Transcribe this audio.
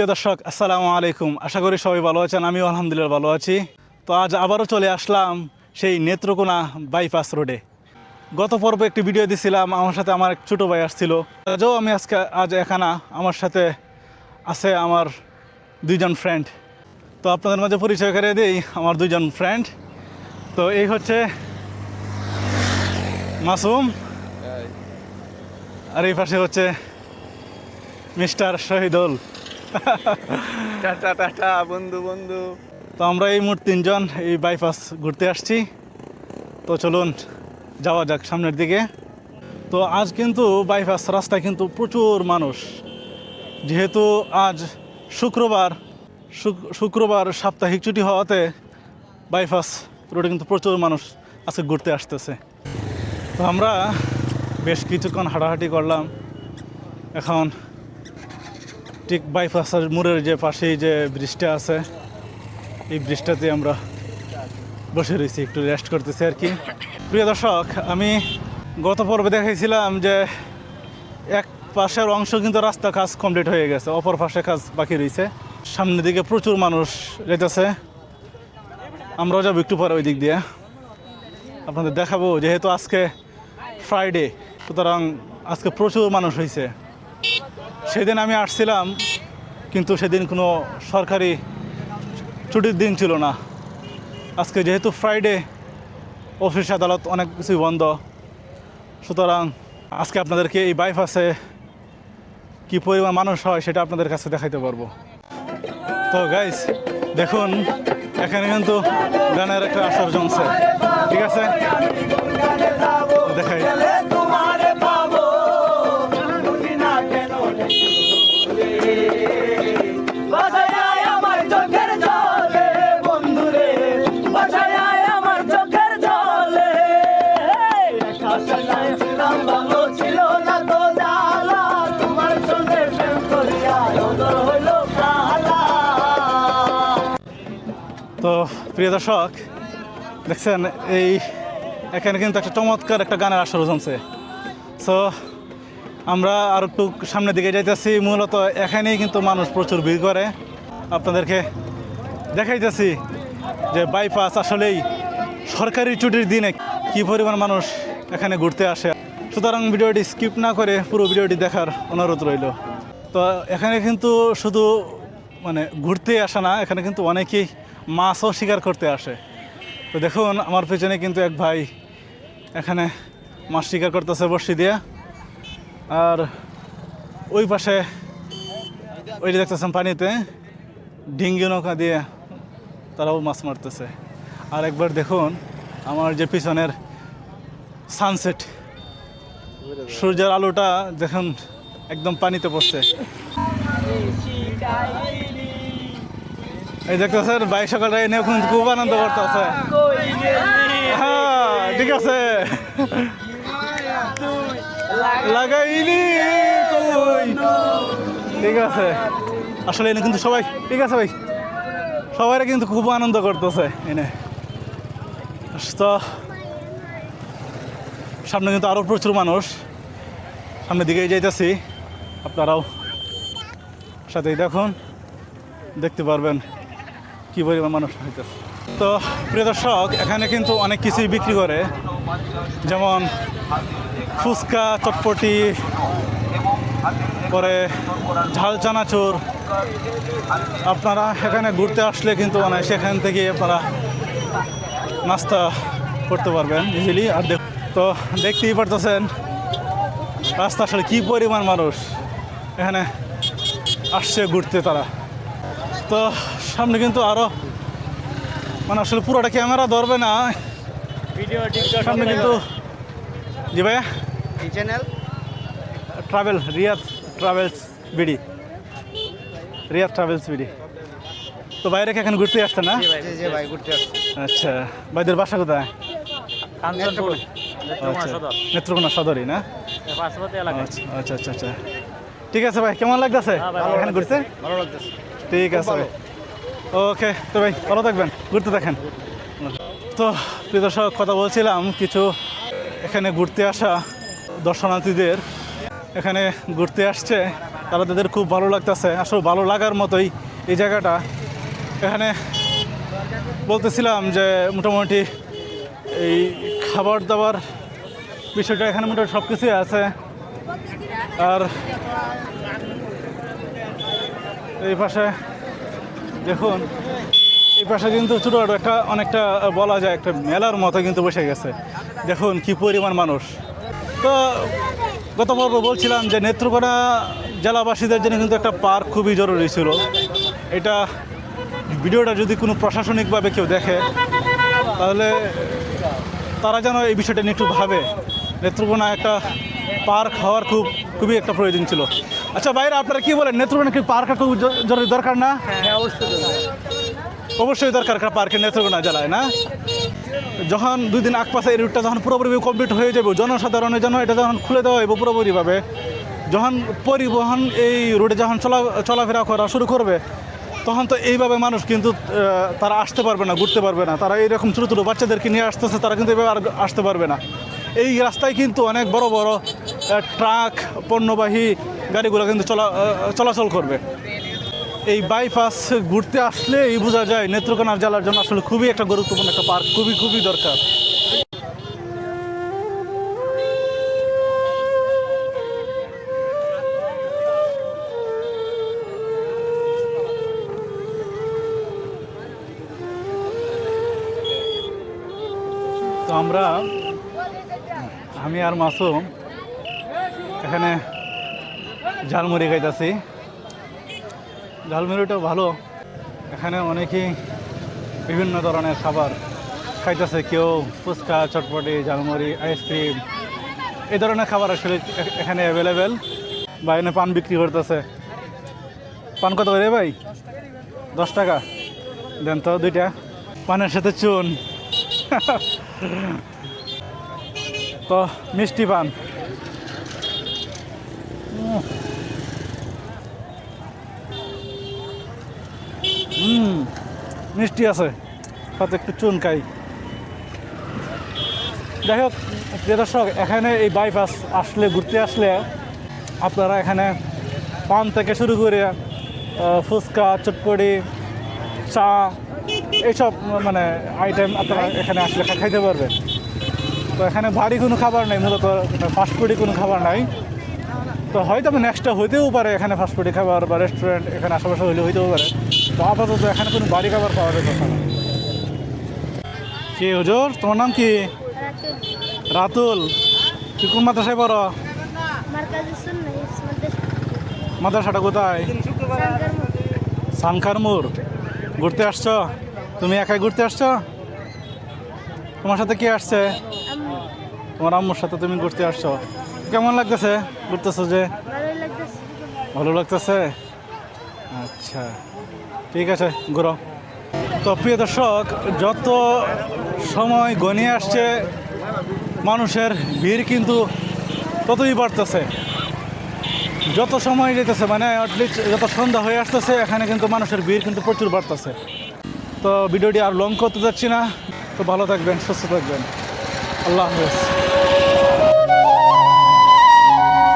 প্রিয় দর্শক, আসসালামু আলাইকুম। আশা করি সবাই ভালো আছেন, আমিও আলহামদুলিল্লাহ ভালো আছি। তো আজ আবারও চলে আসলাম সেই নেত্রকোনা বাইপাস রোডে। গত পর্বে একটি ভিডিও দিয়েছিলাম, আমার সাথে আমার এক ছোটো ভাই আসছিল। আজও আমি আজ এখানে আমার সাথে আছে আমার দুইজন ফ্রেন্ড। তো আপনাদের মাঝে পরিচয় করে দিই আমার দুইজন ফ্রেন্ড। তো এই হচ্ছে মাসুম, আর এই পাশে হচ্ছে মিস্টার শহীদুল। টাটা টাটা বন্ধু বন্ধু। তো আমরা এই মুহূর্তে তিনজন এই বাইপাস ঘুরতে আসছি। তো চলুন যাওয়া যাক সামনের দিকে। তো আজ কিন্তু বাইপাস রাস্তায় কিন্তু প্রচুর মানুষ, যেহেতু আজ শুক্রবার সাপ্তাহিক ছুটি হওয়াতে বাইপাস রোডে কিন্তু প্রচুর মানুষ আজকে ঘুরতে আসতেছে। তো আমরা বেশ কিছুক্ষণ হাঁটাহাঁটি করলাম। এখন ঠিক বাইপাসের মোড়ের যে পাশেই যে ব্রিজটা আছে, এই ব্রিজটাতে আমরা বসে রয়েছি, একটু রেস্ট করতেছি আর কি। প্রিয় দর্শক, আমি গত পর্বে দেখাইছিলাম যে এক পাশের অংশ কিন্তু রাস্তা কাজ কমপ্লিট হয়ে গেছে, অপর পাশে কাজ বাকি রয়েছে। সামনের দিকে প্রচুর মানুষ যেতেছে, আমরাও যাবো একটু পরে ওই দিক দিয়ে, আপনাদের দেখাবো। যেহেতু আজকে ফ্রাইডে, সুতরাং আজকে প্রচুর মানুষ হয়েছে। সেদিন আমি আসছিলাম, কিন্তু সেদিন কোনো সরকারি ছুটির দিন ছিল না। আজকে যেহেতু ফ্রাইডে, অফিস আদালত অনেক কিছুই বন্ধ, সুতরাং আজকে আপনাদেরকে এই বাইপাসে কী পরিমাণ মানুষ হয় সেটা আপনাদের কাছে দেখাইতে পারবো। তো গাইস দেখুন, এখানে কিন্তু গানের একটা আসর জমছে, ঠিক আছে? দেখাই। তো প্রিয় দর্শক, দেখছেন এখানে কিন্তু একটা চমৎকার একটা গানের আসর জমছে। সো আমরা আর একটু সামনের দিকে যাইতেছি। মূলত এখানেই কিন্তু মানুষ প্রচুর ভিড় করে। আপনাদেরকে দেখাইতেছি যে বাইপাস আসলেই সরকারি ছুটির দিনে কী পরিমাণ মানুষ এখানে ঘুরতে আসে। সুতরাং ভিডিওটি স্কিপ না করে পুরো ভিডিওটি দেখার অনুরোধ রইল। তো এখানে কিন্তু শুধু ঘুরতে আসে না, এখানে কিন্তু অনেকেই মাছও শিকার করতে আসে। তো দেখুন আমার পেছনে কিন্তু এক ভাই এখানে মাছ শিকার করতেছে বড়শি দিয়ে, আর ওই পাশে ওই যে দেখতেছেন পানিতে ডিঙ্গি নৌকা দিয়ে তারাও মাছ মারতেছে। আর একবার দেখুন আমার যে পিছনের সানসেট, সূর্যের আলোটা দেখুন একদম পানিতে পড়ছে। এই দেখতেছেন ভাই সকালটা এনে খুব আনন্দ করতেছে। হ্যাঁ ঠিক আছে, লাগাইনি তুই, ঠিক আছে। আসলে এনে কিন্তু সবাই ঠিক আছে ভাই, সবাই কিন্তু খুব আনন্দ করতেছে এনে। তো সামনে কিন্তু আরও প্রচুর মানুষ, সামনের দিকেই যাইতেছি, আপনারাও সাথেই দেখুন, দেখতে পারবেন কী পরিমাণ মানুষ হইতেছে। তো প্রিয় দর্শক, এখানে কিন্তু অনেক কিছুই বিক্রি করে, যেমন ফুচকা, চটপটি, পরে ঝাল চানাচুর। আপনারা এখানে ঘুরতে আসলে কিন্তু সেখান থেকে আপনারা নাস্তা করতে পারবেন ইজিলি। আর তো দেখতেই পারতেছেন রাস্তা আসলে কী পরিমাণ মানুষ এখানে আসছে ঘুরতে তারা। তো সামনে কিন্তু আরও আসলে পুরোটা ক্যামেরা ধরবে না ভিডিও, সামনে কিন্তু জি ভাইয়া এই channel travel Riyad travels BD, Riyad travels BD. তো বাইরে এখানে ঘুরতে আসছে না? জি ভাই ঘুরতে আসছি। আচ্ছা, ভাইদের বাসা কোথায়? নেত্রকোনা সদরই না? আচ্ছা আচ্ছা আচ্ছা, ঠিক আছে ভাই। কেমন লাগতেছে এখানে ঘুরতে? ভালো লাগতেছে। ঠিক আছে ভাই, ওকে। তো ভাই ভালো থাকবেন, ঘুরতে দেখেন। তো প্রিয় দর্শক, কথা বলছিলাম কিছু এখানে ঘুরতে আসা দর্শনার্থীদের। এখানে ঘুরতে আসছে তারা তাদের খুব ভালো লাগতেছে, আসলে ভালো লাগার মতোই এই জায়গাটা। এখানে বলতেছিলাম যে মোটামুটি এই খাবার দাবার বিষয়টা এখানে মোটামুটি সব কিছুই আছে। আর এই পাশে দেখুন, এই পাশে কিন্তু ছোটোখাটো একটা অনেকটা বলা যায় একটা মেলার মতো কিন্তু বসে গেছে। দেখুন কি পরিমাণ মানুষ। তো গত পর্ব বলছিলাম যে নেত্রকোনা জেলাবাসীদের জন্য কিন্তু একটা পার্ক খুবই জরুরি ছিল। এটা ভিডিওটা যদি কোনো প্রশাসনিকভাবে কেউ দেখে তাহলে তারা যেন এই বিষয়টা নিয়ে একটু ভাবে। নেত্রকোনা একটা পার্ক হওয়ার খুবই একটা প্রয়োজন ছিল। আচ্ছা বাইরে আপনারা কি বলেন, নেত্রকোনা কি পার্ক খুব জরুরি দরকার না? হ্যাঁ অবশ্যই। অবশ্যই দরকার একটা পার্কের নেত্রকোনা জেলায়, না? যখন 2 দিন আগ পাশে এই রুটটা যখন পুরোপুরি কমপ্লিট হয়ে যাবে, জনসাধারণের জন্য এটা যখন খুলে দেওয়া হবে পুরোপুরিভাবে, যখন পরিবহন এই রুটে যখন চলাফেরা করা শুরু করবে, তখন তো এইভাবে মানুষ কিন্তু তারা আসতে পারবে না, ঘুরতে পারবে না। তারা এইরকম ছোটো ছোটো বাচ্চাদেরকে নিয়ে আসতেছে, তারা কিন্তু এভাবে আর আসতে পারবে না। এই রাস্তায় কিন্তু অনেক বড় বড় ট্রাক পণ্যবাহী গাড়িগুলো কিন্তু চলাচল করবে। এই বাইপাস ঘুরতে আসলে এই বোঝা যায় নেত্রকোনা জেলার জন্য আসলে খুবই একটা গুরুত্বপূর্ণ একটা পার্ক, খুবই দরকার। তো আমি আর মাসুম এখানে ঝালমুড়ি খাইতেছি। ঝালমুড়িটাও ভালো। এখানে অনেকেই বিভিন্ন ধরনের খাবার খাইতেছে, কেউ ফুচকা, চটপটি, ঝালমুড়ি, আইসক্রিম, এই ধরনের খাবার আসলে এখানে অ্যাভেলেবেল। বা এনে পান বিক্রি করতেছে। পান কত করে ভাই? 10 টাকা দেন তো 2টা। পানের সাথে চুন। তো মিষ্টি পান। মিষ্টি আছে, সাথে একটু চুন খাই। যাই হোক প্রিয় দর্শক, এখানে এই বাইপাস আসলে, ঘুরতে আসলে আপনারা এখানে পান থেকে শুরু করে ফুচকা, চটপটি, চা, এইসব মানে আইটেম আপনারা এখানে আসলে খাইতে পারবেন। তো এখানে ভারী কোনো খাবার নেই, মূলত ফাস্টফুডি কোনো খাবার নাই। তো হয়তো নেক্সটটা হইতেও পারে এখানে ফাস্টফুডি খাবার বা রেস্টুরেন্ট এখানে আশেপাশে হইতেও পারে। তো আপাতত এখানে কোনো বাড়ি খাবার পাওয়া যায় না। কি হুজুর, তোমার নাম কি? রাতুল। তুই কোন মাদ্রাসায় পড়ো? মাদ্রাসাটা কোথায়? সানখারমুর। ঘুরতে আসছো? তুমি একাই ঘুরতে আসছো? তোমার সাথে কে আসছে? তোমার আম্মুর সাথে তুমি ঘুরতে আসছো। কেমন লাগতেছে ঘুরতেছো যে? ভালো লাগতেছে। আচ্ছা ঠিক আছে, ঘুরো। তো প্রিয় দর্শক, যত সময় গনিয়ে আসছে মানুষের ভিড় কিন্তু ততই বাড়তেছে। যত সময় যেতেছে মানে অ্যাটলিস্ট যত সন্ধ্যা হয়ে আসতেছে, এখানে কিন্তু মানুষের ভিড় কিন্তু প্রচুর বাড়তেছে। তো ভিডিওটি আর লং করতে যাচ্ছি না। তো ভালো থাকবেন, সুস্থ থাকবেন। আল্লাহ হাফেজ।